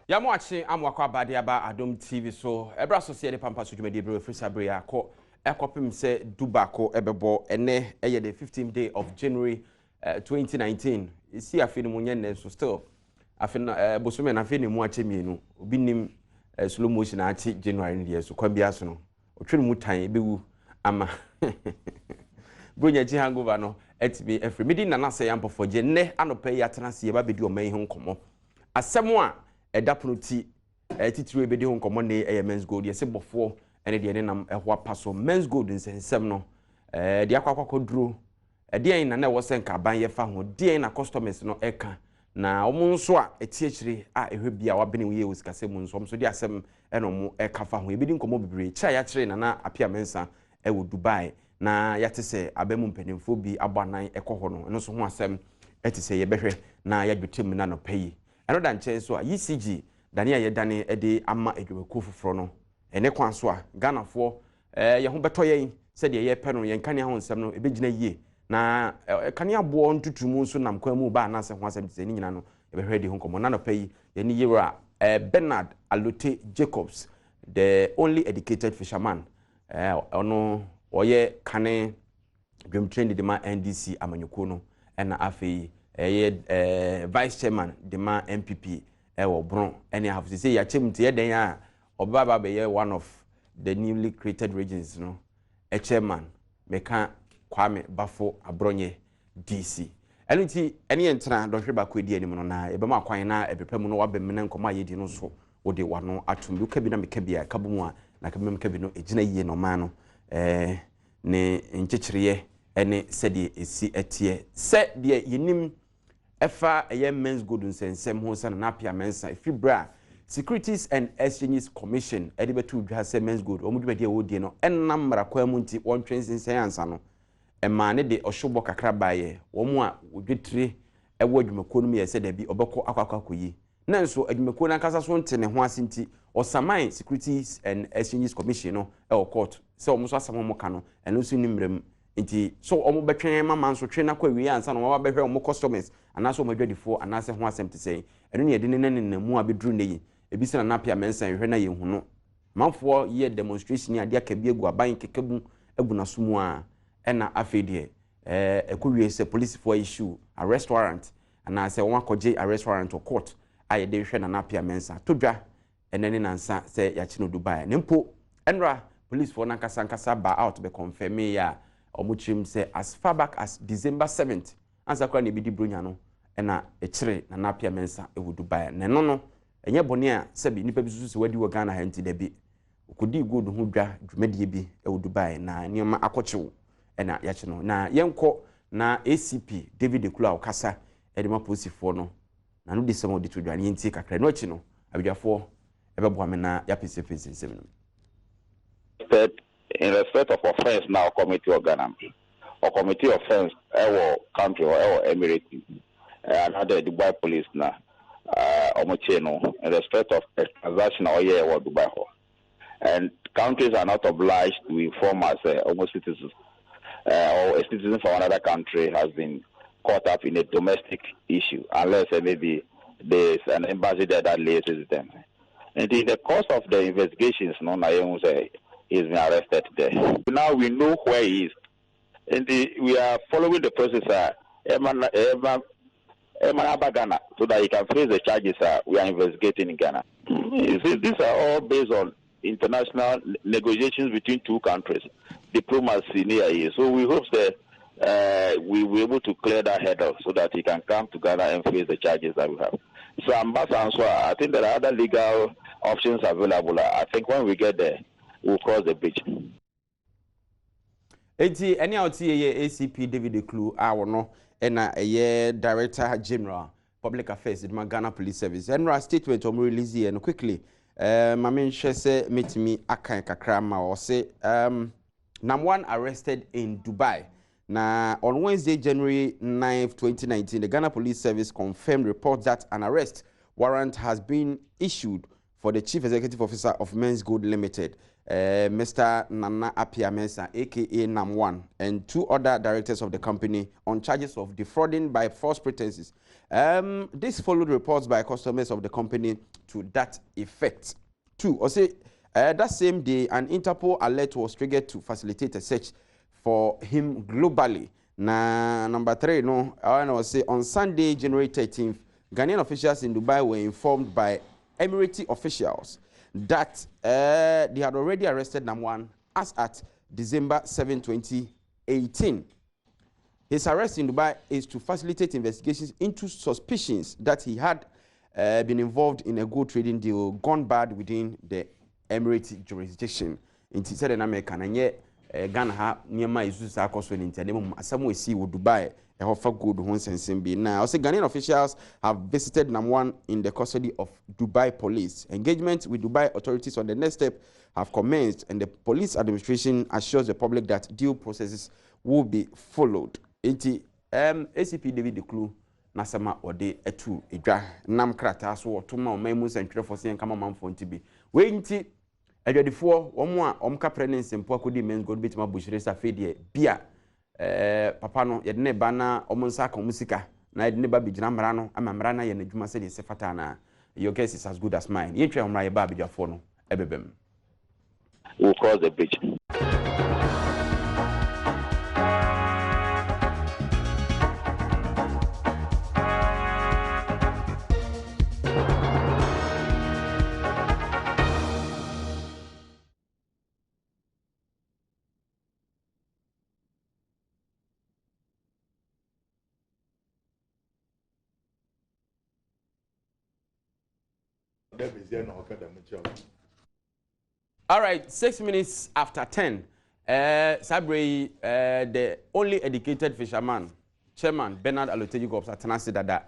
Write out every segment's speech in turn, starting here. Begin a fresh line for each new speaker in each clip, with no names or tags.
Yamo achi amwakwa badi aba Adom TV so ebra associated Pampaso jumedi bro frisabre akọ ekopim se dubako ebebo ene eye the 15th day of January 2019 isi afini munye ne so still afina bosume na afini mu ache mienu obi nim slow motion achi January ndi so kwabia so no otwere mu tan bewu ama bronya ji hangover no etimi efri medi nana se yampofo je ne anope yatena se ba bedi o man ho nkomo asemo a edapono ti titiri ebedi ho nkomo ne NAM1’s gold yese bofo ene de ne nam ehwo apaso men's gold nsensem no de akwakoduro de na wo sen ka ban ye fa ho de na customers no eka na omo nso a etiechire a ehwe bia wa bene wo ye osikase mu nso so de asem eno mo eka fa ho ebedi nkomo bebre cha ya kire na apia mensa ewo Dubai na yate se abemu mpanimfo bi abanan ekoho no eno so ho asem etise ye behwe na ya dwetem na no payi eno da nche so a ECG Daniel yedane ede ama edwemako foforo no ene kwan so a Ghanafo ye ho beto yen se de ye pe no yen kan ya ho nsem no ebegina yie na kan ya bo ntutumu so nam kwan mu ba na se ho asem tse ni nyina no ebehwe de ho komo na no payi ye ni yewra Bernard Alote Jacobs, the only educated fisherman ono oye kane dwem train de ma NDC amanyuko no na afei vice chairman de ma MPP wo bron any have to say ya chemte ye den a obaba be ye one of the newly created regions no a chairman meka Kwame Bafo Abronye DC enunti ene entra do hweba ko edi anim no na ebe ma kwan na ebepam no wabem ne nkoma yedi no so wode wano atum bi ka bi na meka bia ka bomu a na ka mem ka bi no ejina yie no ma no ne nchechireye ene sede esi etie se de yenim efa NAM1’s gold nsensem ho sana na apia mensa efibra Securities and Exchanges Commission edibetu dwa se NAM1’s gold omudwadi e wodie no enam mrakwa mu nti won twensensen ansa no ema ne de oshobo kakra baye wo mu a wodwetire ewo adwumako no ye se da bi obekọ akwakoyi nanso adwumako na kasa so nte ne ho ase nti osaman Securities and Exchanges Commission no e court se omo so asam mo ka no eno so nimrem nti so omo betwen mama nso twe na kwa wi ansa no wa behwe omo customers anaso omo dwadifo anase ho asem te sei eno ne yede ne namu abedru ne yi ebisi na napia mensa hwe na ye hu no manfo ye demonstration ade aka bi egu aban kekebu egu na sumu a ena afedie ekowie se police for issue arrest warrant anase won akoje arrest warrant to court aye de hwe na napia mensa todwa enene nansa se ya chi no Dubai nempo enra police for nankasa ba out be confirm ya omuchim say as far back as December 7th ansa kwa ne bidi bronya no ena echire na napia mensa ewu Dubai ne no enye bone a sebi nipa bi susu wadi wo Ghana ha nti da bi okodi gold ho dwa dwumadie bi ewu Dubai na nioma akochewo ena ya chi no na yenko na ACP David Ekula okasa edema posifo no na no desem odi to dwane nti kakra no chi no abidwafo ebebo amena ya pese nsem no
in respect of offense now committee of Ghana or committee offense our country or our Emirates another Dubai police now in respect of transaction or yeah or Dubai and countries are not obliged to inform us almost citizens or a citizen from another country has been caught up in a domestic issue unless maybe there's an embassy there that liaises them. And in the course of the investigations, he's been arrested there. Now we know where he is. And we are following the process Ghana so that he can face the charges we are investigating in Ghana. These are all based on international negotiations between two countries, diplomacy near here. So we hope that we will be able to clear that hurdle so that he can come to Ghana and face the charges that we have. So I think there are other legal options available. I think when we get there, we'll cross the bridge.
Eti any out here ACP David Ekula no ena ye Director General Public Affairs in Ghana Police Service. Enra statement om release here no quickly. Mame nhwe se metimi akan kakra ma o se NAM1 arrested in Dubai. Now, on Wednesday, January 9th, 2019, the Ghana Police Service confirmed reports that an arrest warrant has been issued for the Chief Executive Officer of NAM1’s Gold Limited, Mr. Nana Apiamensa, aka NAM1, and 2 other directors of the company on charges of defrauding by false pretenses. This followed reports by customers of the company to that effect. 2. That same day, an Interpol alert was triggered to facilitate a search for him globally. Number 3, on Sunday, January 13th, Ghanaian officials in Dubai were informed by Emirati officials that they had already arrested NAM1 as at December 7, 2018. His arrest in Dubai is to facilitate investigations into suspicions that he had been involved in a gold trading deal gone bad within the Emirati jurisdiction. In America, Ghana ha niema isu sa akoso ni ntane asamo esi wo Dubai hofa gold ho nsensem bi na also Ghanaian officials have visited NAM1 in the custody of Dubai police. Engagement with Dubai authorities on the next step have commenced, and the police administration assures the public that due processes will be followed. ACP David Declu nasama ode etu edwa nam krata so otoma o mamu sentwere fo kama mamfo ntibi we nti adwadifo omo a omka pregnancy mpo akodi men's gold bitima bushire sa fedie bia papa no yede ne ba na omo nsa ka musika na yede ne ba bigina mra no amamra na ye na dwuma se de se fata na your guess is as good as mine ye twa omra ye ba bidwafo no ebebem.
We'll cross the bridge.
All right, 6 minutes after 10. Sabre, the only educated fisherman, Chairman Bernard Aloteji Gops at Tanasi Dada,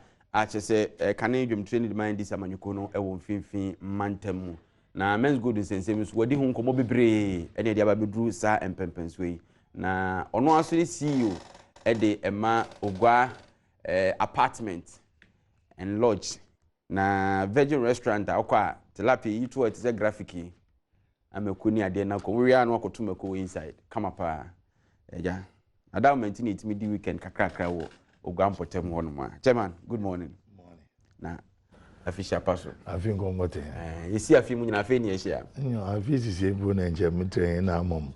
say Canadian training mind this Amanyukono, a won fin mantemu. Na men's good is same as Wadi Hong Komo Bibre, any of the Ababidru Sa and Pempens way. Na ono asuri see you at the Emma Ogwa apartment and lodge. Na Virgin Restaurant, Okwa, Tilapia, you two at the graphic. I'm a kuni ade na ko we are no akotumako inside come up eja Adom maintain it mid weekend kakrakra wo ogwampotem ho no ma chairman good morning. Na official paso
afi ngomote
you see afi mu nyina afi ne ehia
afi sisi ebu na nje mitre na mom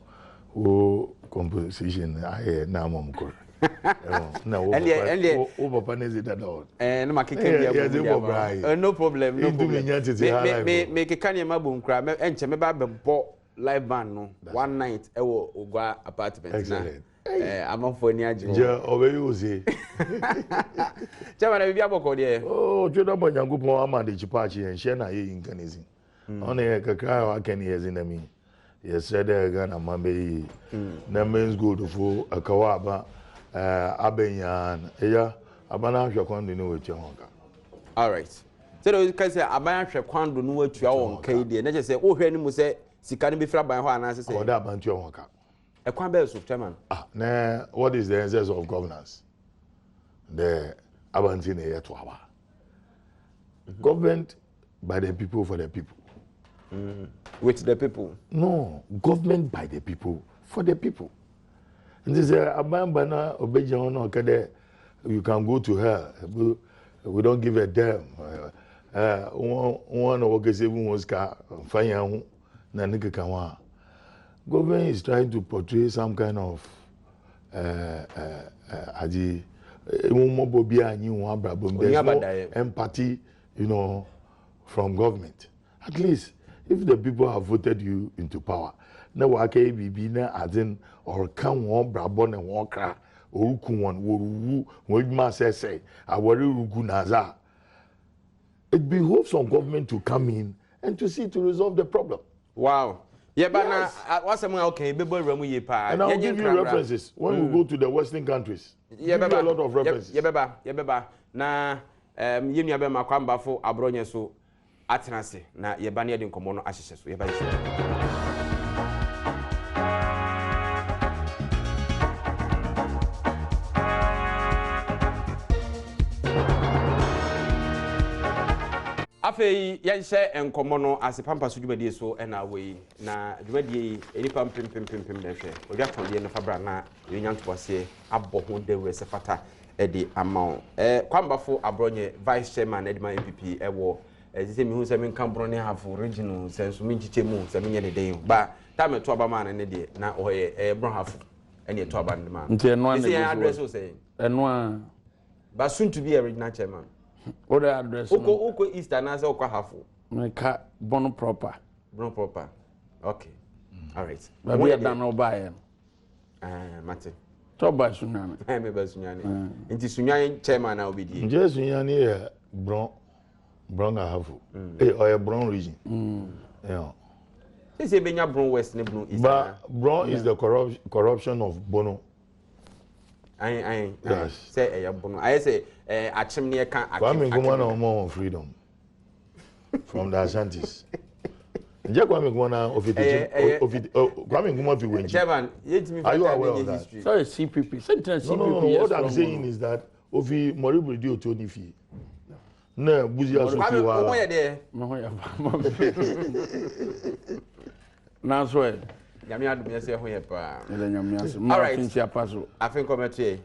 wo composition aye na mom ko na wo papa ne zita do
na makeke bia no problem me keka ne mabom kra enche me ba bebo live band no one night e wo ogwa apartment na amafo ni agi
je obe yuzi
chama na bibia boko de
twa bo nyankopon amade chipachi en she na ye inkanezi ona ye kakra wa ken ye zinami ye said Ghana mambe na men's good for akawaba abenyan eya abana hwe kwando ni wetu honka.
All right, so you can say abana hwe kwando ni wetu honka ide na je say o hwe ni mu say sika ni be fra ban ho anase say
oda bantu honka
e kwan be so chairman
na what is the essence of governance the abanti na yeto aba government by the people for the people
with the people.
No, government by the people for the people. And this abambana obeja no kede you can go to hell. We don't give a damn. One of the seven was ka fanya na nika kawa. Government is trying to portray some kind of aji umobobia anyi empathy, you know, from government. At least if the people have voted you into power, na wake bibi na adin or kan won brabo na won kra oruku won woru won ma say awori rugu naza. It behoves on government to come in and to see to resolve the problem.
Wow. Yeah, but yes. What's okay, and
I'll give you references when we go to the Western countries. Yeah, give you a lot of references.
Yeah, na you be makwamba fo abronye so atenase na ye ba ne de nkomo no ahyehye so ye ba Afei yɛnhyɛ nkɔmmɔ no ase Pampaso dwumadie so ɛna wei na dwumadie enipa pem na hwɛ odwa kɔndeɛ no fabra na yɛnya ntɔbɔse abɔ ho dawure se fata ɛde ama kwambafo abronye vice chairman edima MPP ɛwɔ ɛsɛ mi hu sɛ men kan brone hafo regional senso min chiche mu sɛ men yɛ ne den ba ta me to aba ma ne de na ɔyɛ bron hafo ɛne to aba ne ma
nti ɛno
ne address o sɛ
ɛno a
ba soon to be a regional chairman.
What the address?
Oko East and answer Oko Hafu.
My car Bono proper.
Bono proper. Okay. All right.
But we are done no buy.
Mate.
Talk about Sunyani.
I'm a Sunyani. Inti Sunyani chairman now be the.
Just Sunyani Bron Hafu. Or a Bron region. Yeah.
They say Benya Bron West ne Bron East.
But Bron is the corruption of Bono.
I say Bono. I say Achimney can
Kwame Nkrumah no more freedom from the Ashantis. Nje Kwame Nkrumah Kwame Nkrumah fi wenji.
Chairman,
are you aware of that?
Sorry, CPP.
No. What I'm saying is that Ofi Moribu di otoni fi. Na buzi asofi wa.
Kwame there.
Na so e.
Nyame adum yese ho ye pa.
Ele nyame aso. Ma finchi apaso.
Afin commentary.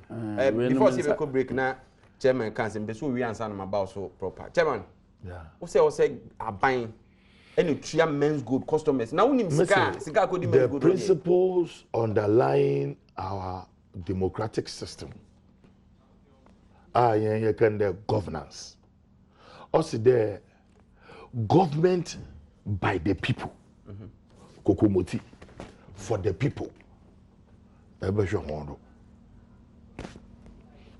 Before we go break na chairman can say so we answer am about so proper. Chairman.
Yeah.
Who say aban any tria men's good customers. Now unim sika ko di men's good.
The principles underlying our democratic system are the governance. Also the government by the people. Kokomoti for the people.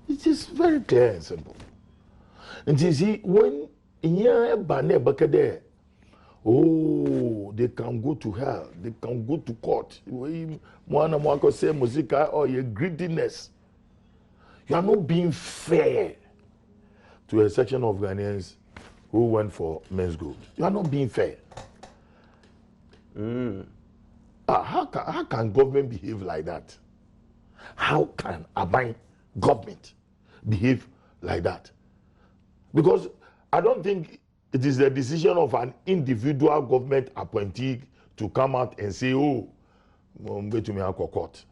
It is very clear and simple. And you see, when oh, they can go to hell, they can go to court. Say musica or your greediness. You are not being fair to a section of Ghanaians who went for men's good. You are not being fair. How can government behave like that? How can a government behave like that? Because I don't think it is the decision of an individual government appointee to come out and say, oh, to me court.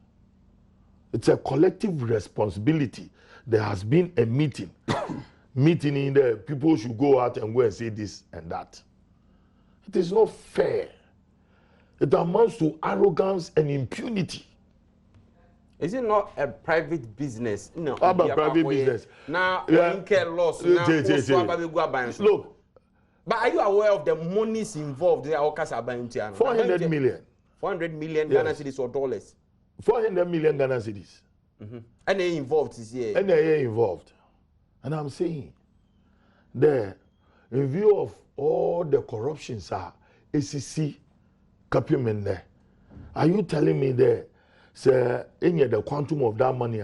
It's a collective responsibility. There has been a meeting. Meeting in there, people should go out and go and say this and that. It is not fair. It amounts to arrogance and impunity.
Is it not a private business? No,
a private business.
Now, loss.
Look,
but are you aware of the monies involved? There are
400 million.
400 million Ghana cedis or dollars.
400 million Ghana cedis.
And they involved this year.
And they are involved. And I'm saying, there, in view of all the corruptions are ACC. Are you telling me there, sir, in the quantum of that money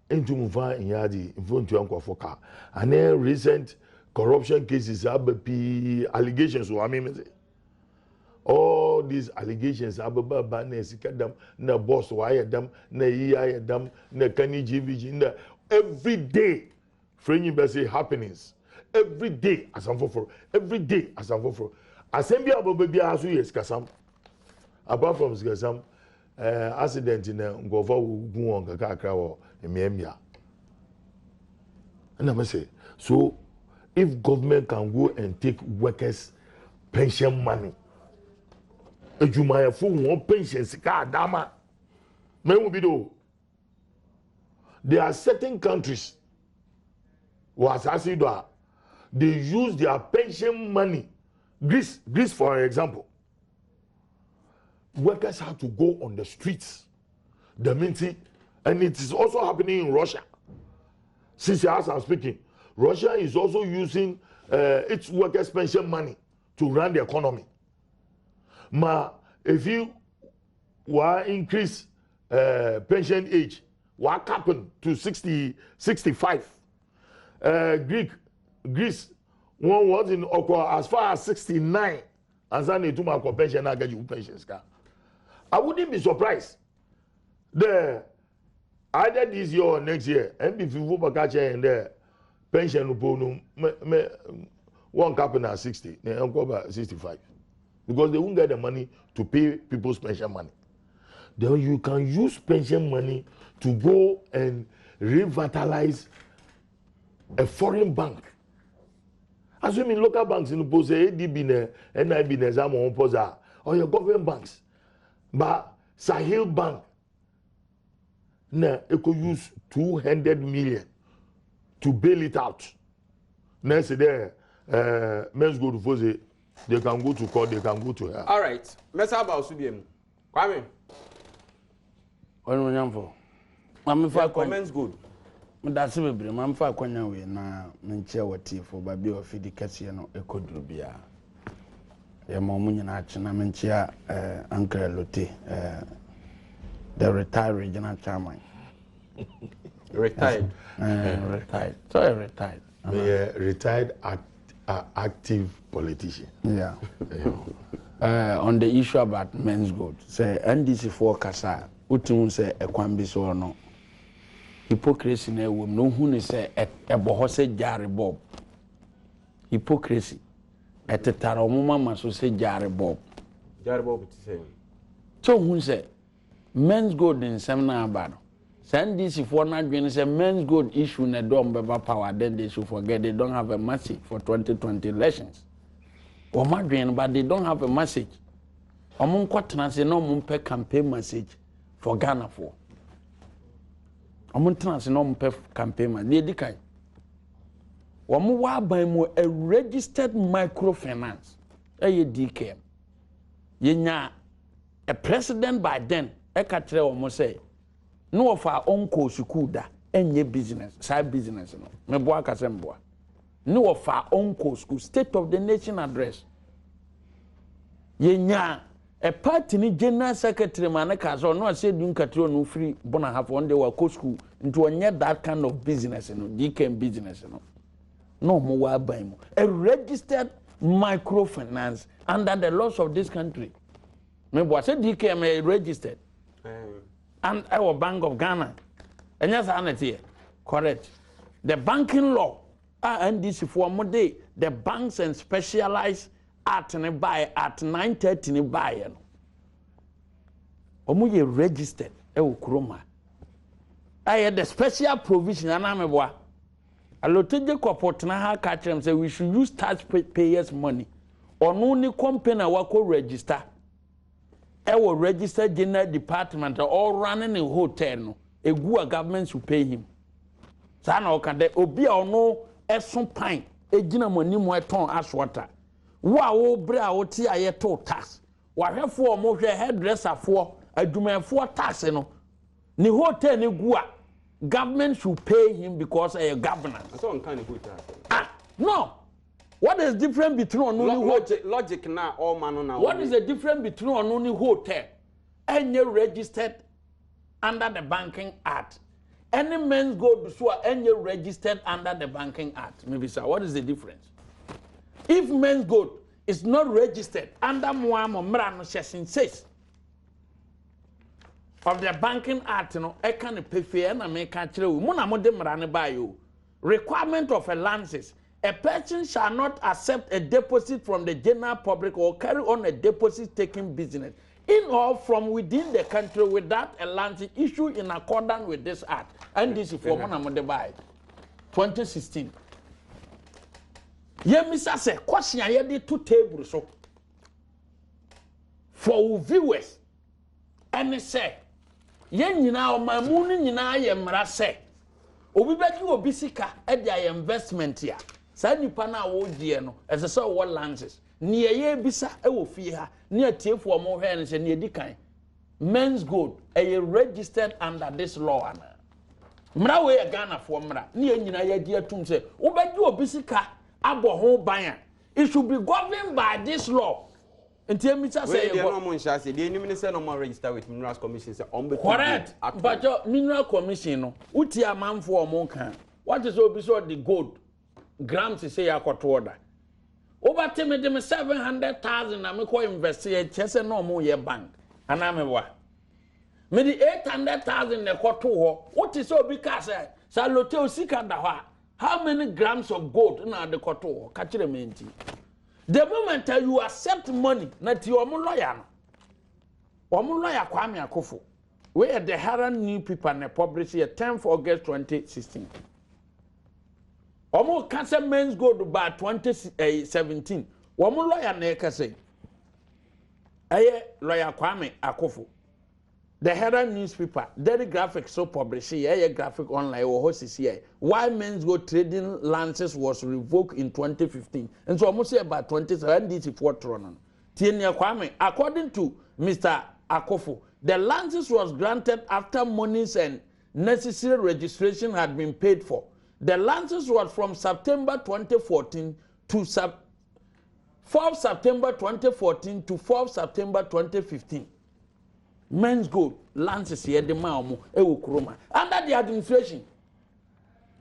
into Mufa in Yadi, in front of Uncle and then recent corruption cases, allegations, all these allegations, na boss, why them, na them, na Kani GVG, every day, friendly happenings, every day, as I'm for every day, as I'm for. Assembly about baby asu yes kasam. Apart from kasam, accident in Ngova gun on kakra wo emia. And I say, so if government can go and take workers' pension money, ejumaya fu won pension sika adama. Me will be do. There are certain countries was asido they use their pension money. Greece, for example, workers have to go on the streets, and it is also happening in Russia. Since as I'm speaking, Russia is also using its workers' pension money to run the economy. If you increase pension age, what happened to 65? Greece. One was in Okwa as far as 69, and then to my pension, I get you pensions. I wouldn't be surprised. Either this year or next year, and if you go back and there, pension one captain at 60, they uncle 65. Because they won't get the money to pay people's pension money. Then you can use pension money to go and revitalize a foreign bank. Assuming local banks in the post, ADB, NIB, Nezam, or your government banks. But Sahel Bank, it could use 200 million to bail it out. Next day, men's go to Fose, they can go to court, they can go to hell.
All right. Let's have about Subiemu. Kwame.
I'm for
comments good.
That's a bit. I'm for Quanya na menchia wati for baby of the Cassiano Ecodrubia. A moment na menchia Uncle Lotte, the retired regional chairman.
Retired.
Retired. So retired.
Retired active politician.
Yeah. On the issue about men's gold, say NDC for Kasa, Utum say a Kwambis or no. Hypocrisy ne will no who say a bohose jari bob. Hypocrisy. At the Taromuma must say jari bob.
Jari bob is the same.
So who say men's gold in seminar about. Send this if one not going to say men's gold issue in a dome power, then they should forget they don't have a message for 2020 elections. Or Madrid, but they don't have a message. Among quaterns, no mumpe campaign message for Ghana for. Among trans, no mumpe campaign message. They decay. Wamu by more a registered microfinance. A DK. Yenya a president by then, a catcher almost say. No of our own sukuda any business, side business, no. Me boa kasemboa. No of our own school, state of the nation address. Yenya a party ni general secretary manaka so no say dun katro no free bona have one day wa school into a that kind of business, no DK business, no. No more by mo. A registered microfinance under the laws of this country. Me boa say DK me registered. And our Bank of Ghana. And yes, here. Correct. The banking law, and this for one day, the banks and specialized at and buy at 9:30 buy. Omuye registered. Kroma. I had the special provision and I'm a boy. A lotage corporate na ha catch them say we should use taxpayers' money. Or no ni company wako register. Our registered general department are all running a hotel. No, a good government should pay him. Sana okade obi a no eson pine e gina mani mo eton aswater. Wa wo bre a wo ti aye to tax. Wa hwefo mo hwe hairdresser fo adwumafo tax no. Ni hotel ni gu a government should pay him because a governor.
So on kind of good
no. What is the difference between only
logic now all man now?
What is the difference between only hotel and you registered under the Banking Act? Any men's gold so and you registered under the Banking Act. Maybe sir, what is the difference? If men's gold is not registered under Muamo Mrano Shesin says of the Banking Act, no, I can't pay fair and I make a chill. Mona Modem by you. Requirement of a lances. A person shall not accept a deposit from the general public or carry on a deposit-taking business in or from within the country without a license issued in accordance with this act. And this is for Monamode 2016. Ye Mr. Say, question I had 2 tables so for viewers. And say, Yen now my moon in I am Rase. Obi bedu obisika e dia investment here. Sa nipa na wo die no ese so wo lances ne ye bisa e wo fie ha ne atiefo mo hwe ne se ne edikan men's gold e registered under this law ana mra we Ghana fo mra ne nyina ye die atum se wo bedu obisika abo ho ban it should be governed by this law. Until Mr. say, no more shall say, the enemy say no more register with Minerals Commission. Correct. But your Mineral Commission, Utia man for a monk. What is also the gold? Grams to say I got order. Over to me, them 700,000. I'm going to investigate chess and no more your bank. And I'm a what? Maybe 800,000 they got to her. What is so because Saloteo Sika da how many grams of gold na the koto kachire menti. The moment you accept money, na ti omo lawyer no. Omo lawyer Kwame Akufo. We are the Herald newspaper na publish here 10th August 2016. Omo cancer men's gold by 2017. Omo lawyer na ka say. Aye lawyer Kwame Akufo. The Herald newspaper, daily graphic so published here, graphic online or hosts here. Why men's gold trading license was revoked in 2015. And so almost about 2017 Toronto. Tienia Kwame, according to Mr. Akufo, the license was granted after monies and necessary registration had been paid for. The license was from September 2014 to 4th September 2014 to 4th September 2015. Men's gold lances here the maomo kroma under the administration.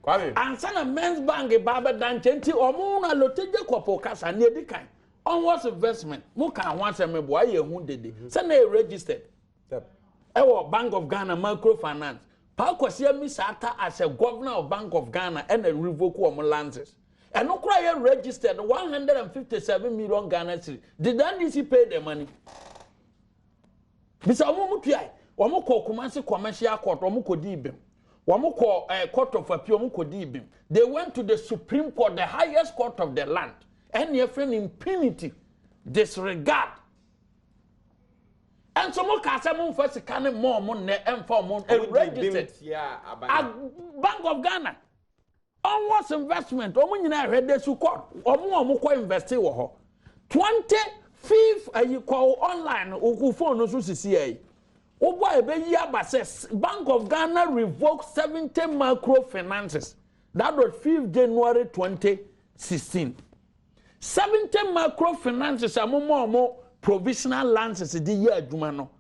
And sana men's bank baba danchenti omo na loteje kopo kasa ne di kan onwards investment mo kan ho asem bo aye hu dede sana e registered Bank of Ghana microfinance pa kwase mi sata as a governor of Bank of Ghana and a revoke omo lances and no cry registered 157 million Ghana cedis. Did NDC pay the money? Bisa omo mutuai omo ko Kumasi commercial court omo ko di ibem omo ko court of appeal omo ko di ibem. They went to the Supreme Court, the highest court of the land, and your friend impunity, disregard. And so mo ka say mo first can more money and for mo registered Bank of Ghana onwards investment omo nyina hwede su court omo ko invest wo ho 25th you call online oku phone no so sisi ai obo ebe yi abase Bank of Ghana revoked 70 microfinances. That was 5th January 2016. 70 microfinances amomo provisional lances di year adwuma no.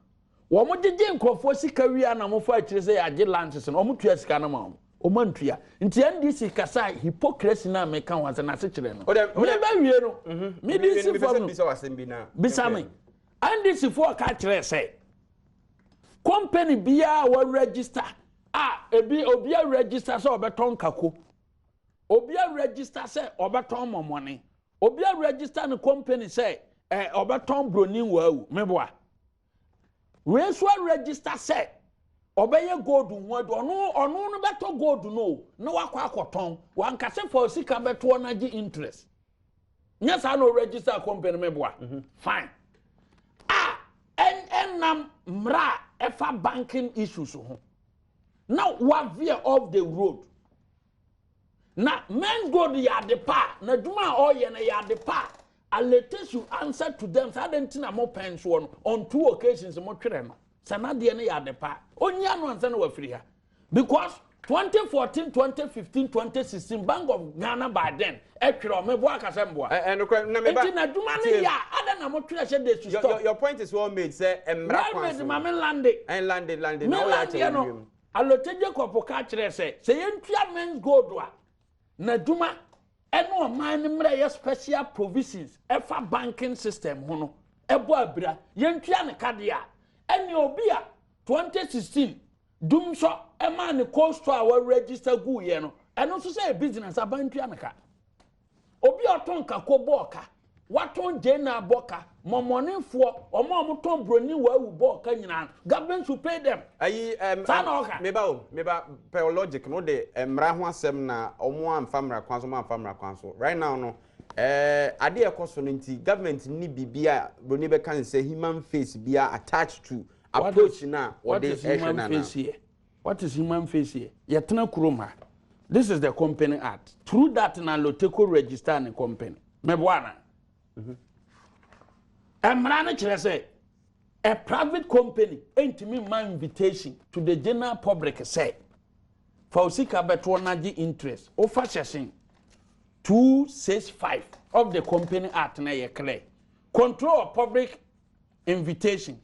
Wo mo jeje nkrofo sika wi na mo fa akire say age lances no mo tua sika na ma o mantua nti NDC kasa hypocrisy na me kan wanse na se kire no me ba wie no me di si fo no bisame NDC fo ka kire say company bia wa register obi a register say obeton kako obi a register say obeton momone obi a register no company say obeton bronin wawu meboa we so register say obeye gold nwa do ono no beto gold no na wakwa akoton wan kase for sika beto na gi interest nyesa no register company meboa fine NAM1’s efa banking issues ho now what veer off the road na men's gold ya de pa na duma oye na ya de pa alete you answer to them so den tina mo pens one on 2 occasions mo twere no sanade na ya de pa onya no ansa na wafiri ha because 2014 2015 2016 Bank of Ghana by then etwere me bo akasembo
na me ba
na duma na ya ada na mo twere she dey to stop.
Your point is well made say emra
kwanso me mama landed now ya tell aloteje kopo ka kire say yentua men's gold wa na duma eno man mre ye special provisions efa banking system ho no ebo abira yentua ne kade a ene obi a 2016 dum so e man ne cost to our register gu ye no eno so say business abantua ne ka obi oton ka ko boka waton jena boka momonefo omo ton broni wawu boka nyina government to pay them
ayi meba per logic no de emra ho asem na omo amfamra kwanso mo amfamra kwanso right now no ade ekoso no nti government ni bibia broni be kan say human face bia attached to approach na what is human face here? What is human face here? Yetna kuroma. This is the company act. Through that na loteko register the company. Mebwana. Emrana kire say a private company ain't me my invitation to the general public say for sika beto na gi interest offer section 265 of the company act na ye clear control of public invitation.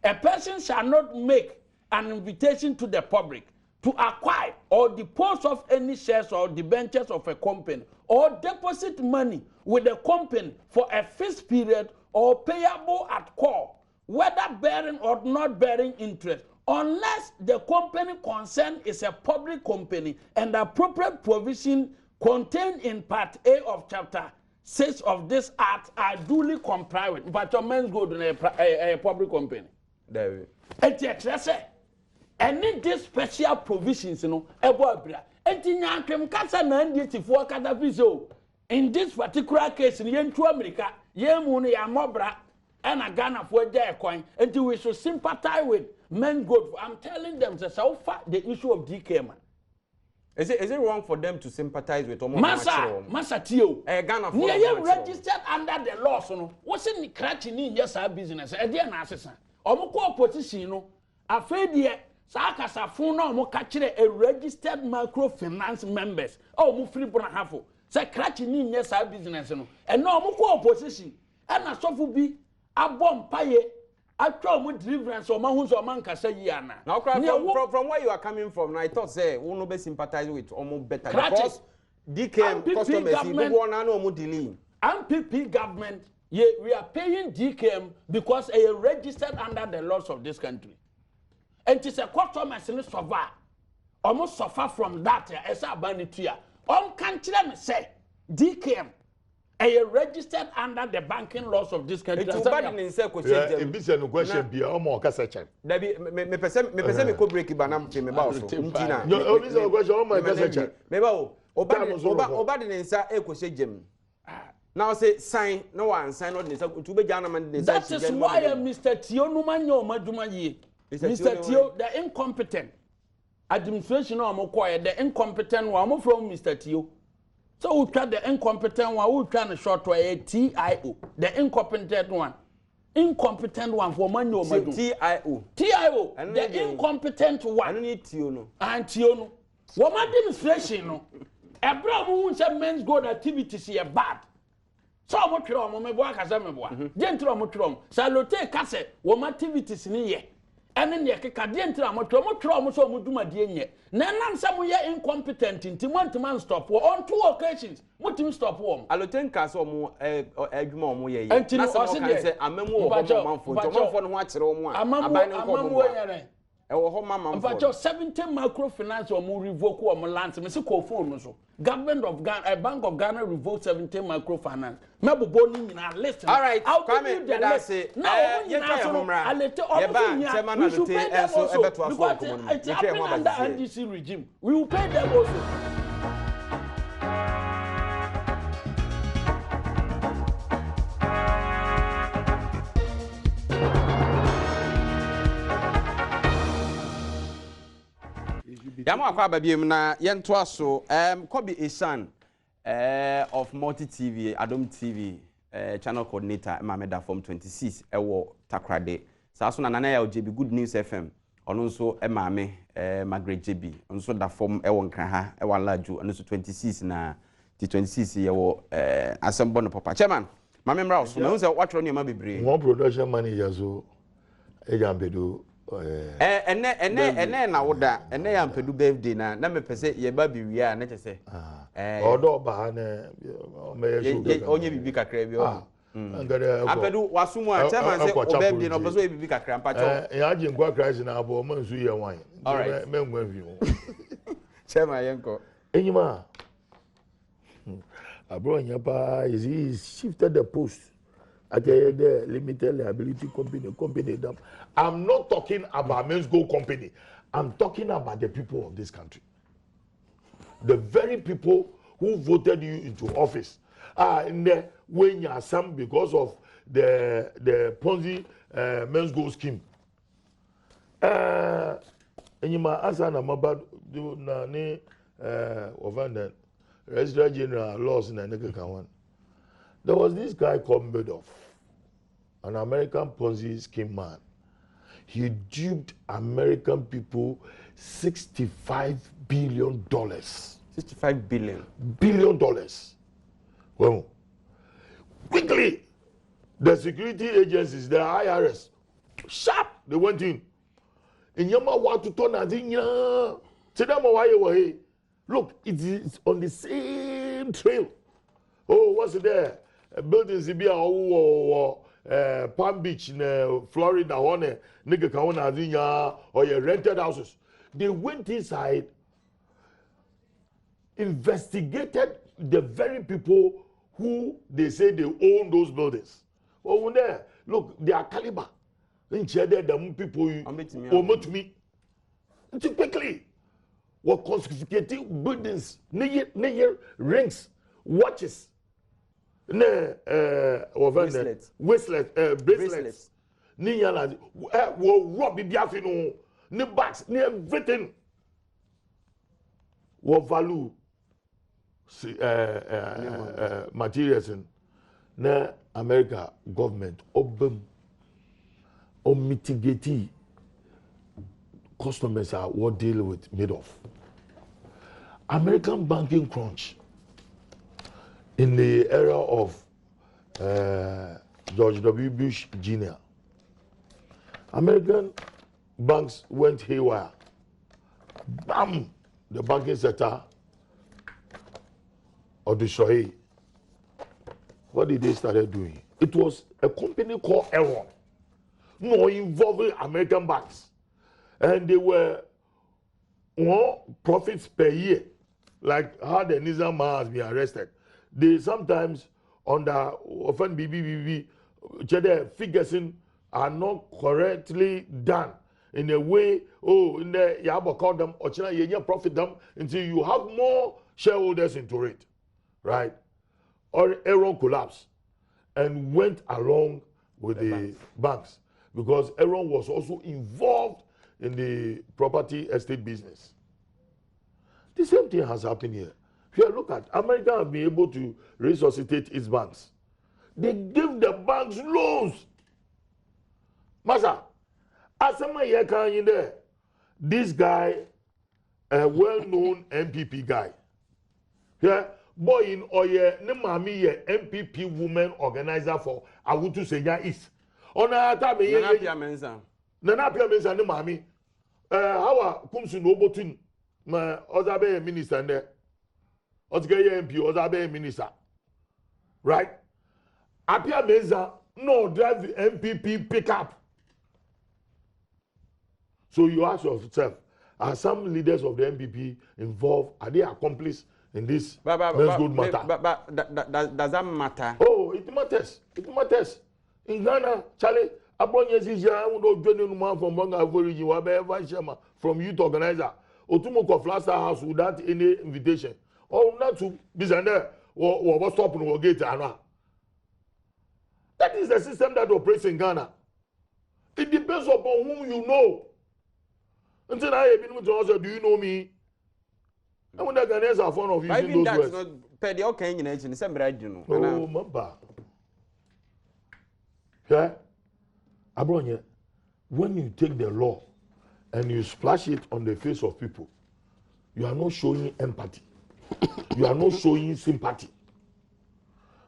A person shall not make an invitation to the public to acquire or dispose of any shares or debentures of a company or deposit money with the company for a fixed period or payable at call, whether bearing or not bearing interest, unless the company concerned is a public company and appropriate provision
contained in Part A of Chapter 6 of this Act are duly complied with. But your men's go to a public company.
There.
And any these special provisions, you know, in this particular case, in America, and a Ghana for their coin, until we should sympathize with men good. I'm telling them that so far the issue of DK man.
Is it wrong for them to sympathize with
Massa Tio?
Ghana for
registered under the law, so what's in the crutching in just our business? A dear assassin. Omoko opposition, no. A fair Saka Safuna, Mokachire, a registered microfinance members. Oh, Mufri Bonahafo. Say crutching in yes, our business, and no Moko opposition. And a sofu be a bomb paye. I try with deliverance or Mahus or Manka say yana.
Now, from where you are coming from, I thought say we no be sympathize with almost better because DKM customers
MPP government, we are paying DKM because they are registered under the laws of this country. And it is a customers in suffer, almost suffer from that. As a banituya, country me say DKM. Are registered under the banking laws of this country?
It's bad in say question.
If this is a question, be almost a question.
Debi me person me ko break banam pe me ba so. Ntina.
No, this is a question. Almost a question.
Me ba o. Oba de nsa e ko se gem. Now say sign no one sign no nsa to be jana man nsa.
That is why Mr. Tio no man yo maduma ye. Mr. Tio, the incompetent administration o mo the incompetent one from Mr. Tio. So we try the incompetent one, we try the short way TIO, the incompetent one. Incompetent one for money or money.
TIO.
TIO, the incompetent one.
I don't need Tiono.
And Tiono. What my demonstration, no? A brother who said men's good activities here bad. So much wrong, my boy has a boy. Gentle much wrong. Salote cassette, what my activities in here. And then you can enter a much trauma so Muduma Dienye. Nan some we are incompetent in Timontaman stop on 2 occasions. What do you stop warm?
I will think as more Egmont.
And to say, I'm a more for watch Roma. I'm a but your 17 microfinance or more revoke or land, Mr. Phone. Government of Ghana, a Bank of Ghana revoked 17 microfinance. Maybe Bonnie in our list.
All right, I'll come in. Say, now, you should pay them also because it's happening under NDC regime. We will pay them also. Yamo akwa babiem na yento aso Kobe Ishan of Multi TV Adom TV channel coordinator Mameda from 26 ewo Takrade saso na nana ya OJB Good News FM ono nso emame Margaret JB nso da form ewo nkran ha ewo laju ono nso 26 na ti 26 yewo asembo no papa chairman mame mra so na nso watro ne ma bebre
one production manager so ejambedo
ene na woda ene ya mpedu birthday na me pese ye ba bi wi a na chese
odo ba na me show
onye bibi kakra bi o apedu wasumu a chairman say o birthday no pese bibi kakra mpa cho
ya agi ngwa Christ na abo ma nsu ye wan me ngwa vi o
chairman yenko
enyima abro nyapa he shifted the post at the limited liability company. I'm not talking about men's gold company. I'm talking about the people of this country. The very people who voted you into office are in there when you are some because of the Ponzi men's gold scheme. And you might ask about the Register General laws in the there was this guy called Madoff, an American Ponzi scheme man. He duped American people $65 billion.
$65 billion.
$billion. Well, quickly, the security agencies, the IRS, sharp, they went in. In Yama to turn as in look, it is on the same trail. Oh, what's there? Buildings Zibia Palm Beach in Florida, one nigga kawana azinya or your rented houses. They went inside investigated the very people who they say they own those buildings. Oh, when there, look, they are caliber. In Chede, the people omit me. Typically, what confiscating buildings, near rings, watches, bracelets, near rob biafino, ne bags, near everything. What value materials in na America government obem or mitigate customers are what deal with made of. American banking crunch in the era of George W. Bush Jr. American banks went haywire. Bam! The banking sector or destroyed. What did they start doing? It was a company called Adom, no involving American banks, and they were more profits per year, like how the NAM1’s has been arrested. They sometimes under often BBBB, figures are not correctly done. In a way, in the Yabo call them or China, you profit them until you have more shareholders into it, right? Or Adom collapsed and went along with the banks because Adom was also involved in the property estate business. The same thing has happened here. If you look at America, have been able to resuscitate its banks. They give the banks loans. Masa. Asama Yeka in there, this guy, a well-known MPP guy. Yeah, boy in Oye, ne mami ye MPP woman organizer for Awutu Senya East. Ona ata me ye. Nanapia mensa ne mami. Hawa kumsu no botun ma ozabe minister there. Ozge ye MP ozabe minister. Right? Apia mensa no drive the MPP pickup. So you ask yourself, are some leaders of the MPP involved? Are they accomplices in this men's good matter?
But does that matter?
Oh, it matters. It matters. In Ghana, Charlie, from youth organizer, Otumoko Flaster House without any invitation. Oh, not to be there or stop and get that is the system that operates in Ghana. It depends upon whom you know. Until I have been with also, do you know me? And when the Ghanaians are fond of using those words.
Pedi okay in age in December, you know.
Oh, mamba. Yeah? Abronya, when you take the law and you splash it on the face of people, you are not showing empathy. You are not showing sympathy.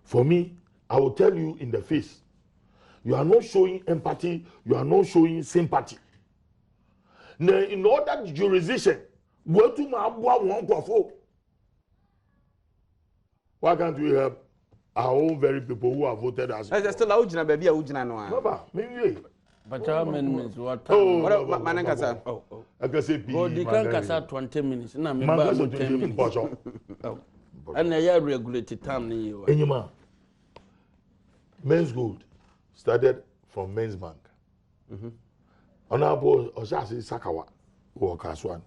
For me, I will tell you in the face, you are not showing empathy, you are not showing sympathy. Now, in order jurisdiction, why can't we help our own very people who have voted as well?
Still Ujina, baby, Ujina, no.
Maybe.
But our minutes, what?
What Manangasa?
I can say,
oh, they can't cast 20 minutes. No, I'm about 10 minutes. And I have regulated time.
Enyuma, men's gold started from men's bank. Honorable Oshasi Sakawa, or Kaswan,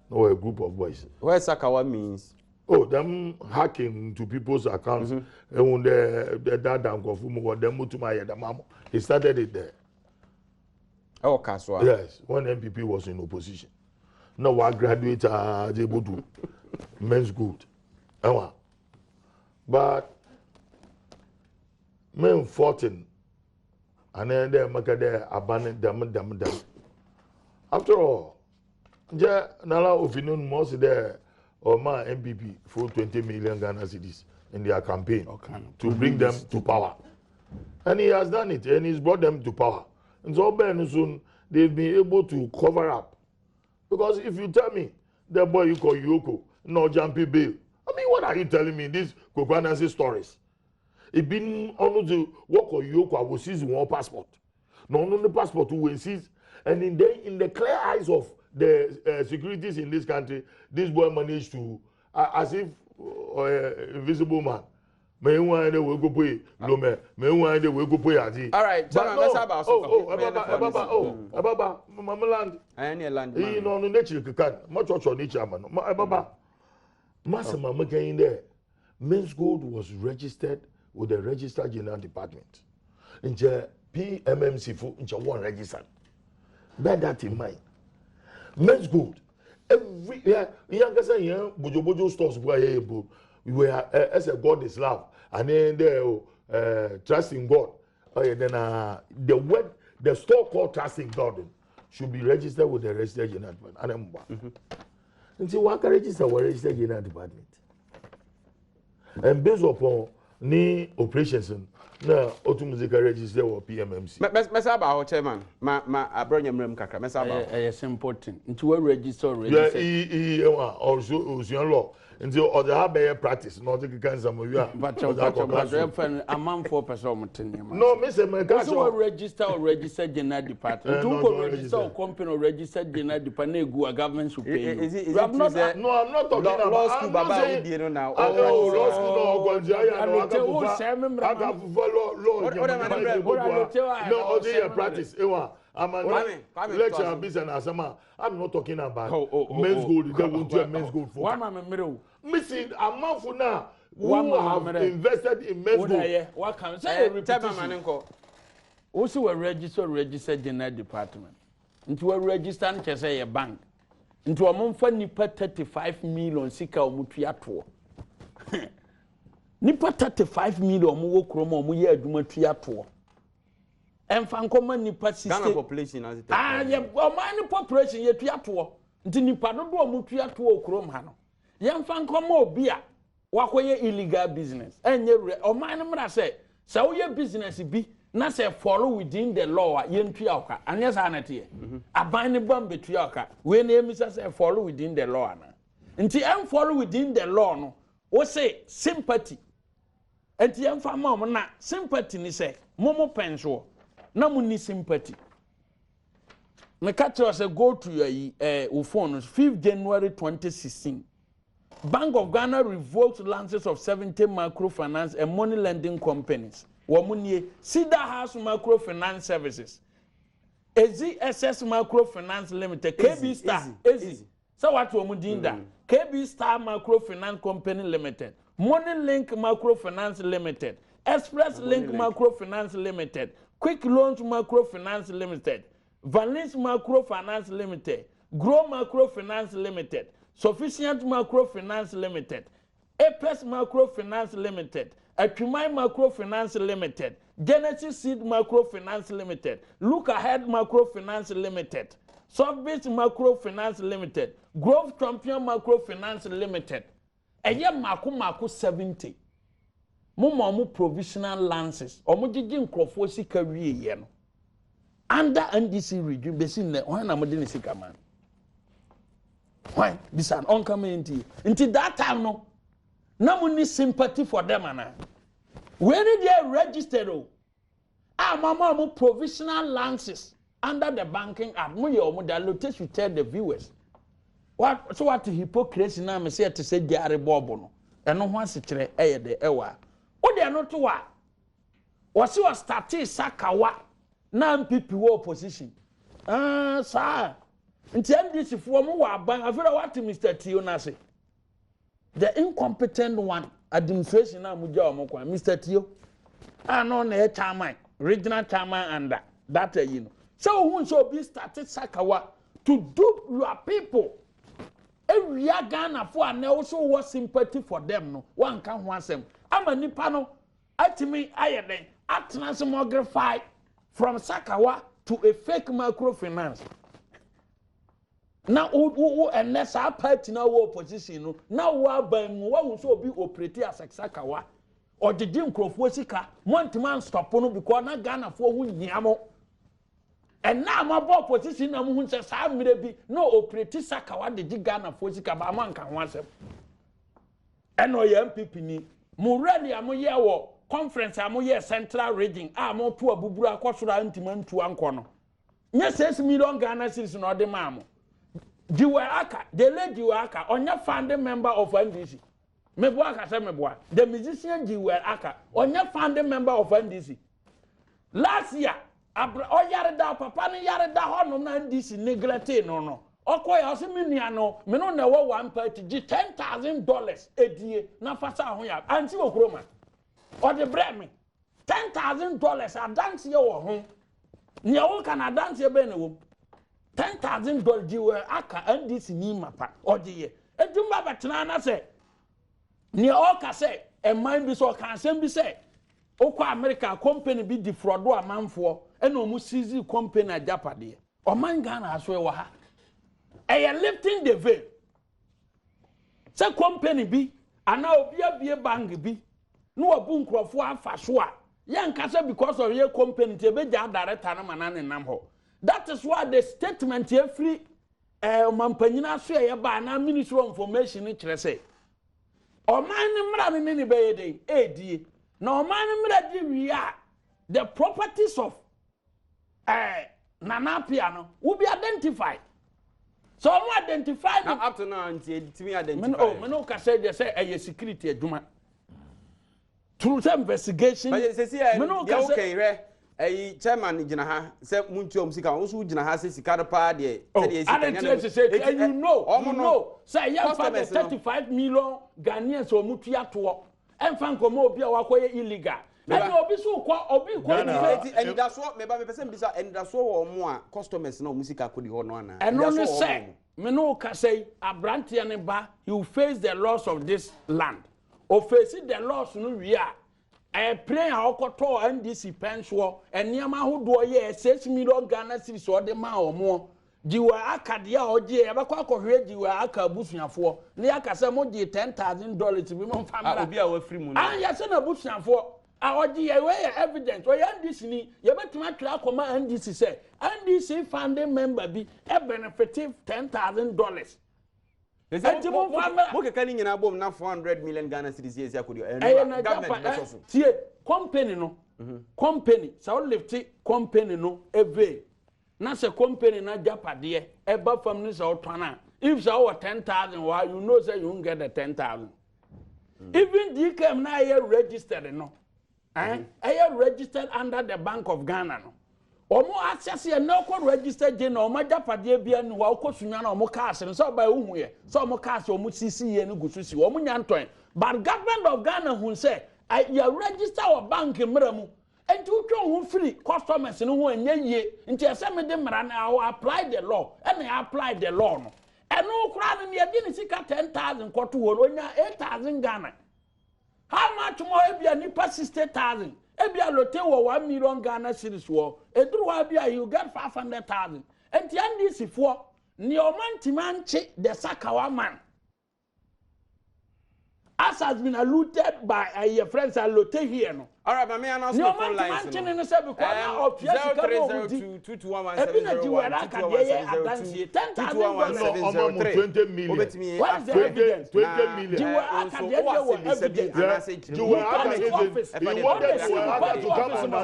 or a group of boys.
Where Sakawa means?
Oh, them hacking to people's accounts. And when the dad and Kofumu or them to my mama, he started it there.
Oh, Kaswa.
Yes, when MPP was in opposition. Now I graduate as able to men's good. But men 14 and then they make there abandon them. After all, Nala opinion most there or my MPP for 20 million Ghana cedis in their campaign to bring them to power. And he has done it and he's brought them to power. And so very soon they've been able to cover up. Because if you tell me the boy you call Yoko, no jumpy bail, I mean, what are you telling me? These Kokwanansi stories. It been only to work on Yoko, I will seize one passport. No, the passport who will seize. And in the clear eyes of the securities in this country, this boy managed to as if invisible man. Me one day we go pay Lome. Me one day we go pay Adi.
All right, tell me about
Ababa, Mama land.
Any land.
You know, no nature can. Much on nature, man. Ababa. Master Mama came in there. Men's Gold was registered with the Register General Department. In the PMMC for one registered. Bear that in mind. Men's Gold. Every young say Bojo stores where we were as a God is love, and then the trust in God. Then the store called Trust in God should be registered with the Register General Department. And so what can register with Register General Department? And based upon the operations, na automatically register or PMMC.
Mesa about chairman, ma abronya mrem kakra. Mesa about.
It's important. Into a register. Yeah,
also law. Until other have practice, not the cancer.
But a month for person.
No, Mr.
That's what register or register general department. To register or company or register general department, a government should pay.
No, I'm not talking about
law school. Baba, you know now.
Law school, no, no, practice. I'm lecture business asama. I'm not talking about men's gold. They won't do a men's gold for.
One man middle.
Missing a month for now. Who have invested in men's gold?
What can say? Also, a register general department. Into a register and say a bank. Into a month for nipa 35 million sika omutuato. Nipa 35 million mu kromo mu ye aduma tuato. And Fankoma nipa
Ghana population as it is.
Yeah, my population ye tuato. Nti nipa no do mu tuato okrom ha no. Ye Fankoma obia wakoye illegal business. Enye o man mra say wo ye business bi na say follow within the law ye ntuaka. Anya sa na tie. Aban ne bam betuaka. We na emisa say follow within the law na. Nti em follow within the law no. O say sympathy. Enti em fa ma na sympathy ni say momo penso. Na mu ni sympathy. Me catch us go to your phone 5th January 2016. Bank of Ghana revoked licenses of 70 microfinance and money lending companies. Womunie Cedar House Microfinance Services, AZSS Microfinance Limited, KB Star, easy. So what womudinda? KB Star Microfinance Company Limited, Money Link Microfinance Limited, Express Link Microfinance Limited, Quick Loans Microfinance Limited, Valence Microfinance Limited, Grow Microfinance Limited, Sufficient Microfinance Limited, Apes Microfinance Limited, Atumai Microfinance Limited, Genesis Seed Microfinance Limited, Look Ahead Microfinance Limited, Softbase Microfinance Limited, Grove Champion Microfinance Limited. Eye maku 70. Mu provisional lances. Omu jiji nkrofo sika wie ye no. Under NDC regime besi ne on na mo de ne sika man. Why? This an oncoming into that time no. Na mo ni sympathy for them ana. When they registered mama mo provisional lances under the banking act. Mo ye omu da lotus you tell the viewers. What so what hypocrisy na me say to say diare bobo no. Eno ho asekere eye de ewa. O de no to wa. Wasi was started Sakawa na MPP wo opposition. Sir. Nti NDC fo mo wa ban afira what Mr. Tio na say. The incompetent one administration na muja omo kwa Mr. Tio. No na chairman, regional chairman under that you know. So who so be started Sakawa to dupe your people. Every Ghana for and also was sympathy for them no. One can want them. I'm a nipano. Ultimately, I then transmogrify from Sakawa to a fake microfinance. Now, unless our party now opposition, now what will so be operated as Sakawa or the Jim Crofosika, one man stop on because not Ghana for who Yamo. And now my opposition, I'm who says, I may be no operated Sakawa, the Ghana for Sika, but man can want them. And no MPP. Murali amoye conference amoye central region amo to abubura kwasura ntimantu anko no nye 6 million Ghana cedis no de maamo Jiwaka, the lady Jiwaka, on your founding member of NDC. Mebuaka say mebua. The musician Jiwaka, on your founding member of NDC. Last year, Oyarida, Papa Yarida, Honor NDC, neglected no. Okoye osimini no, me no na wo 1 party $10,000 a day na fasa ho ya. Anti okroma. O de bre me. $10,000 a dance ye wo ho. Nya wo kana dance ye be na wo. $10,000 jiwe aka NDC ni mapa odeye edumba betena na se ne o ka se e man bi so kan sem bi se okwa America company bi defraud o amanfo e na omu seize company ajapade o man Ghana aso e wo ha e lifting the veil se company bi ana obi abie bank bi no obu nkrofo afa so a yanka se because of your company te be ja director na manane nam ho. That is why the statement every mampanyina so ye ba na Ministry of Information ni kire say o man ni mra ni be ye dey edie na o man ni mra di wi the properties of Nana Piano will be identified. So I'm identified
now up to now until me identify.
Me no ka say they say a security aduma through the investigation.
But say me no ka say chairman gina ha say muntu musika wo so gina ha say sika pa de
say you know say you have 35 million Ghanaians o mutua to emfa nkomo obi a wakoye illegal and obi so obi
enidaso me ba me person bisa enidaso wo mo a customers na musika kodi ho no ana
enidaso say me no ka say abrantia ne ba you face the loss of this land o face the loss no wi a pray how koto NDC penso eniama hodo ye 6 million Ghana cedis o de ma omo jiwa akadia oje e bakwa akohwe jiwa aka busuafo ne akase mo je $10,000 bi mo famra
obi a wa free mu
ah ya se na busuafo a oje ye we evidence o ya NDC ni ye betima twa akoma NDC say NDC founding member bi e benefit $10,000.
Mo keka ni nyina bom na 400 million Ghana cedis yes akodi government resource
tie company no company so lift company no eve na se company na japade e ba fam ni so twana if so 10,000 why you know say you won't get the 10,000 even DKM na ye registered no registered under the Bank of Ghana no omo access ye na ko register je na omo japade bia ni wa ko sunya na omo cash no so ba ehu ye so omo cash omo sisi ye ni gususi omo nyanton but government of Ghana hun say you register or bank mramu enti utwo hu free customers no hu anya ye enti ese me de mra na apply the law and I apply the law no eno kura no ye di ni sika 10,000 kwoto wo onya 8,000 Ghana how much more ebia nipa 60,000 ebia lote wo 1 million Ghana cedis wo eduru wa bia you get 500,000 enti NDC fo ni o mantimanche the Sakawa man as has been alluded by your friends are lote here no.
All right, but me announce the phone lines. No
man say because now of yes come
20 million. What
is the evidence?
20 million.
You were evidence.
You were office. You wanted to come on
the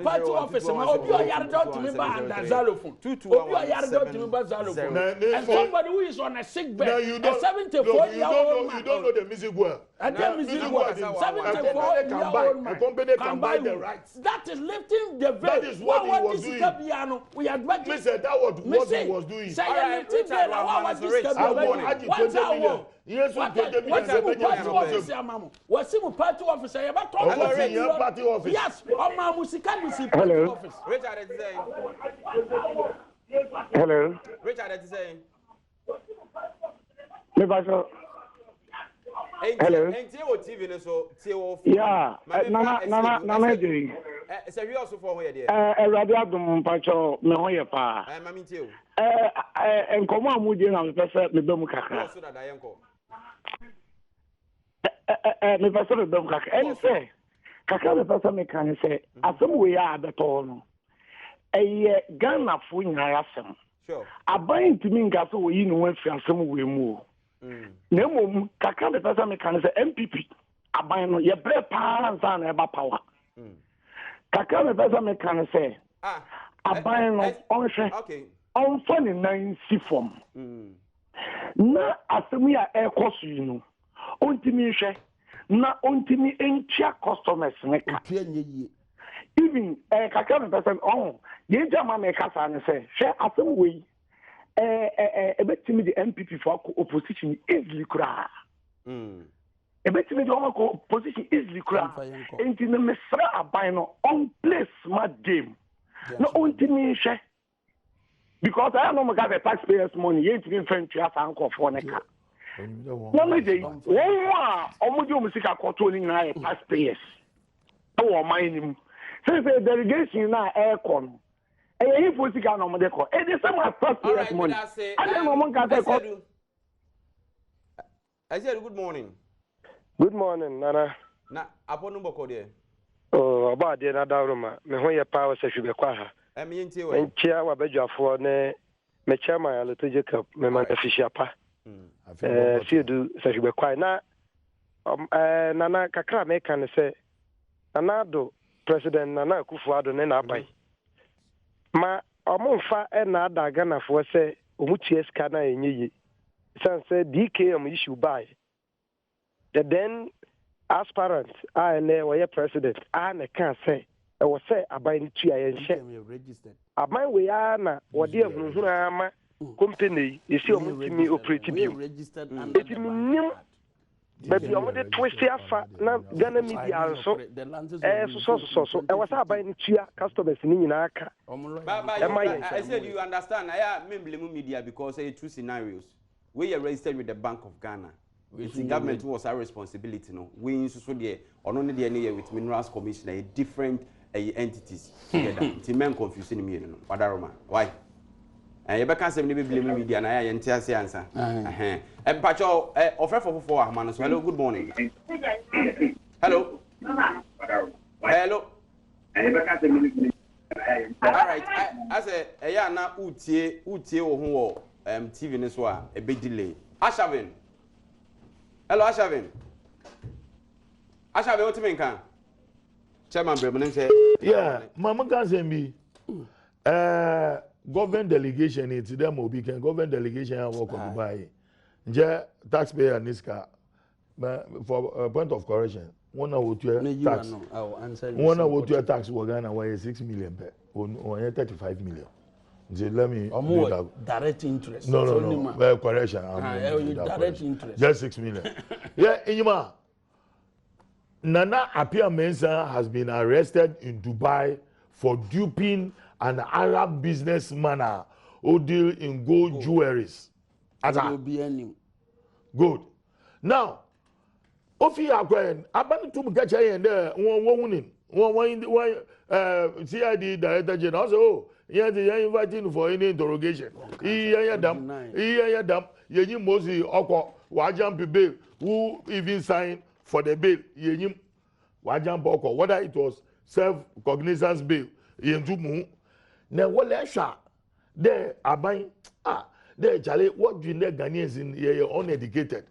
party office. Obi oyardo to me ba under xylophone. Obi oyardo to me ba xylophone. And somebody who is on a sick bed. A 74-year-old man.
You don't know the music well.
And the music well. 74
a company can buy the rights.
That is lifting the veil.
That is what he was doing.
We are
me said that what he was doing.
Say lifting the veil. What was the party officer?
Party office.
Yes,
hello.
Richard is saying.
Hello.
Richard is saying.
Hello. Yeah, Nana doing.
So we also for where there.
Radio Adom Pacho me hoye pa.
Mami tio.
Enkomo amudi na me pese me dom kakra.
So that I enko.
Me pese me dom kakra. Eni say kakra me pese me kan say asem we ya abeto no. Ghana fu nyaya asem.
Sure.
Aban ntimi nka so we yi no wan fi asem we mu. Nemom kakra de pesa me kan say MPP aban no ye bre pa nsa na e ba power. Kakra de pesa me kan say aban no onhwe.
Okay.
on funny nine si form. Na asemi a ekosu yi no. Ontimi hwe na ontimi entia customers neka. Even kakra person on ye jama me kasa ne say hwe asem we ebetimi the MPP for opposition easily kura. Ebetimi the opposition easily kura. Enti na mesra aban no on place my game. No ontimi hwe because I know me got the taxpayers money ye ntimi friend to as anko for neka. No me dey one omujo musika controlling na taxpayers. Oh my name. Say delegation na aircon. If we see no money call. It is some taxpayers money. I don't know man can say
I said good morning.
Good morning, Nana.
Na upon number call there.
Oh, about the na daruma. Me ho ye power say should be kwa ha.
Me ntie we.
Ntia wa bedwafo ne me chairman ya Leto Jacob me man official pa. Fiudu say should be kwa na Nana kakra me kan say Nana do President Nana Akufo-Addo ne na abai. Ma omonfa e na ada Ghana fo say omutie ska na enyiye. San say DKM issue by. The then aspirant and were president and can say I was say abai ntua yen
registered.
Abai we na wodi ahunhun ama company isi omutimi operate bi.
Registered and
It mean but you want to twist afa na Ghana media so so I was abai ntua customers ni nyina aka.
I said you understand I blame media because there are two scenarios. We are registered with the Bank of Ghana. The government was our responsibility, no. We so there or only the area with Minerals Commission, different entities together. It's men confusing me, no. Why? And you can't say me blame media, and I answer answer. And Pacho, offer for man. Hello, good morning. Hello. Hello. All right. I say, yeah, na utie who TV neswa a big delay. Ashavin. Hello, Ashavin. Ashavin, what do you mean, can? Chairman Bremen say,
yeah, Mama can say me. Government delegation, it's them will be government delegation and work on Dubai. Je taxpayer Niska, for a point of correction. One of what your tax, one of what your tax was Ghana why 6 million per, or 35 million. Let me
direct interest.
No. Correction.
Direct interest.
Just 6 million. Yeah, Inyuma. Nana Appiah Mensah has been arrested in Dubai for duping an Arab businessman who deal in gold jewelries. Good. Now, Ofi Akwen, Abanitum Gacha and one CID Director General. Also, yeah, they are inviting for any interrogation. Yenyim Mosi Oko, Wajam bail, who even signed for the bail. Yenyim Wajam Oko, whether it was self-cognizance bail, Yenjumu. Now, what lesha? There, Abai, there, Charlie, what do you need Ghanaians in here uneducated?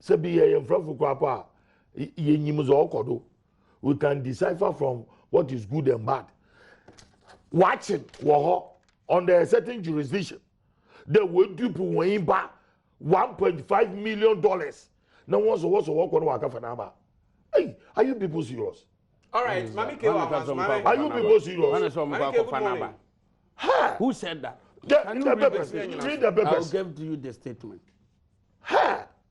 Sebi here in front of Kwapa, Yenyim Oko. We can decipher from what is good and bad. Watching under a certain jurisdiction, they will dupe back $1.5 million. No one's supposed to work on Waka Fanaba. Hey, are you people serious?
All right,
are you people serious?
Who said that?
Read the papers.
I'll give you the statement.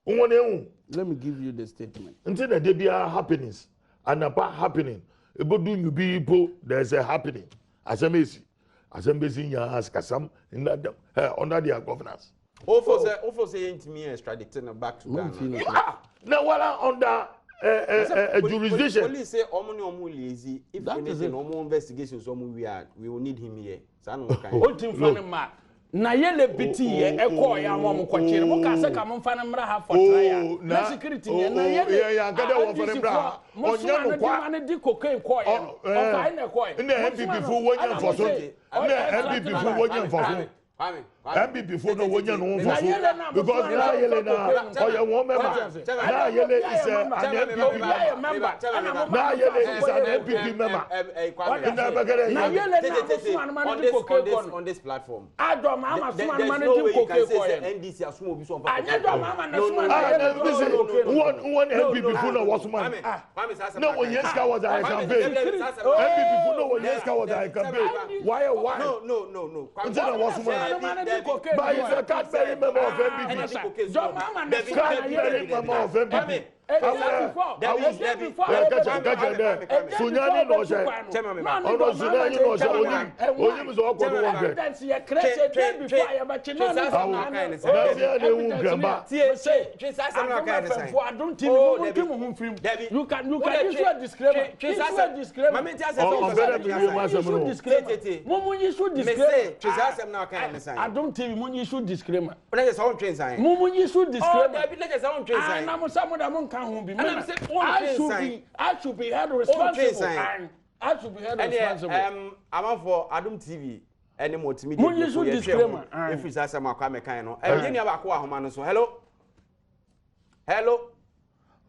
Let me give you the statement.
Until the day be happenings and about happening, about doing you people, there's a happening. Assembly in your house, Kasam, in that under their governance.
Also saying to me, extraditing back to Ghana.
Now, under jurisdiction.
Police say, Omo lazy. If anything, Omo investigations, we will need him here.
Na yele biti ye eko ya mo mkwachire mo ka se ka mo mfa na mra ha for trial na security ye na yele
ya gada wo for mra onya no kwa
na di cocaine ko ye o fa na ko ye
na MPP fu wonya for so na MPP fu wonya for so MPP for no one no because na yele na oye one member na yele is an MPP member na yele is an MPP member
na yele na
on this platform
Adom ama suma na manage cocaine for
NDC assume obi so
one
MPP for no was man no one yeska was a campaign MPP for no one yeska was a campaign why
no
until was man but is a Cadbury member of MPP Cadbury member of MPP Sunyani no she ono Sunyani no she onim so okodo won gbe
you can issue a disclaimer Adom TV mun issue disclaimer I should be held responsible. I should be held responsible.
I'm for Adom TV. Any multimedia.
Mun issue disclaimer.
If it's as I'm a come kind of. Any about Kuahomano. So hello.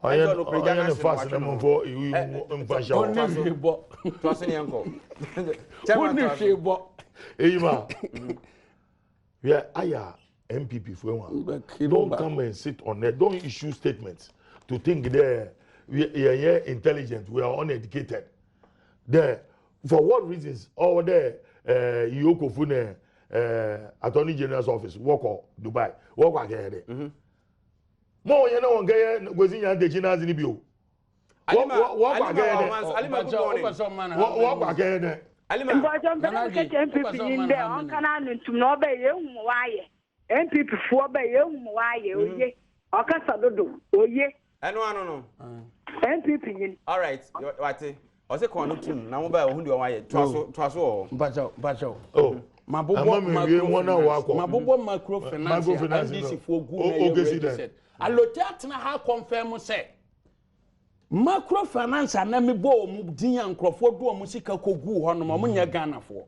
I am fast number for you. Yeah, I MPP for one. Don't come and sit on there. Don't issue statements to think we are intelligent, we are uneducated. There, for what reasons? Over there, Yoko Fune, Attorney General's office, Woko, Dubai, Woko here. More, you know, was in the General's in the view. Walk again.
MPP for by you, why you, Okasadodo, oh, ye.
I know.
MPP.
All right, what I say, Quantum, now by who do I Twaso,
Bajo.
Oh, my boy, my
microfinance for good. I looked at how confirm say microfinance and Nami Bo Mubdin and Crawford do a musical cogu on Mamunia Ghana for.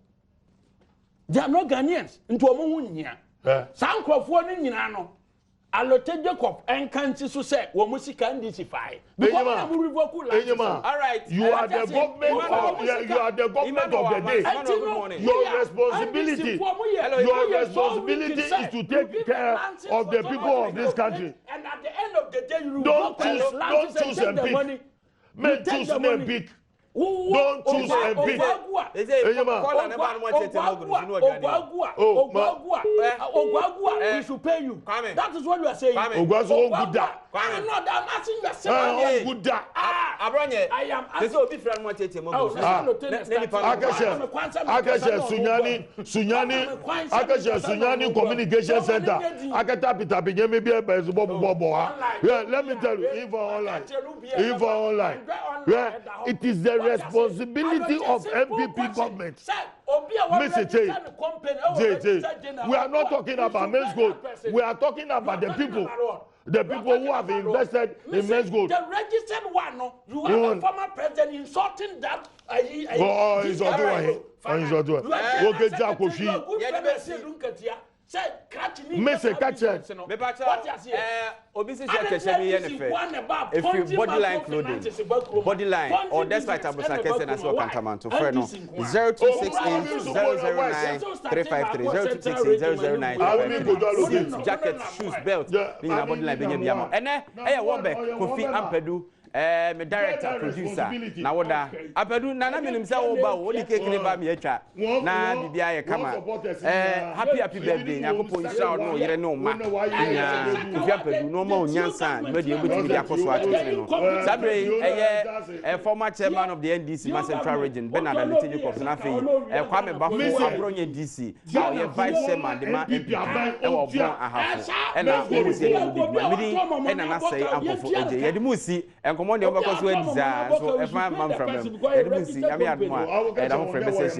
They are not Ghanaians into a Mamunia. Some Crawford in Yano. I looked at Jacob and can't so say, well, music can decify. All
right, you are the government of the day. Your responsibility is to take care of the people of this country.
And at the end of the day, you
don't choose and pick. Men choose and pick. Don't choose and pick.
We should pay you. That is what you are saying. I am.
This will be from what
Sunyani Communication Center. Let me tell you, if online. It is the responsibility of MPP government. Mr. J, we are not talking about men's gold. We are talking about the people. The people who have invested in men's gold.
The registered one, you have a former president insulting that.
He's not doing Mr. Catcher,
obviously, if you bodyline clothing, bodyline, or despite Abusakes and as well, Cantamanto, 0268-009-353, jacket, shoes, belt, being a bodyline, being a diamond. And I want back, Kofi Ampedu. Me director producer na woda Apedu nana me nimsa wo ba wo dike kire ba me atwa na bibia ye kama happy birthday yakopon insha no yere no ma nya Kofi Apedu no ma onyansa me de ebuti bi akoso atwe no sabre eye former chairman of the NDC Mass Central Region Bernard Alete Jacob na fe Kwame Bafo abronye DC ye vice chairman de ma MP e wo bon ahafo e na wo se ye bi midi e na na sei amfofo eje ye de musi enkomo de obako so ediza so e fa man from them ye de musi ya me admo e da ho from message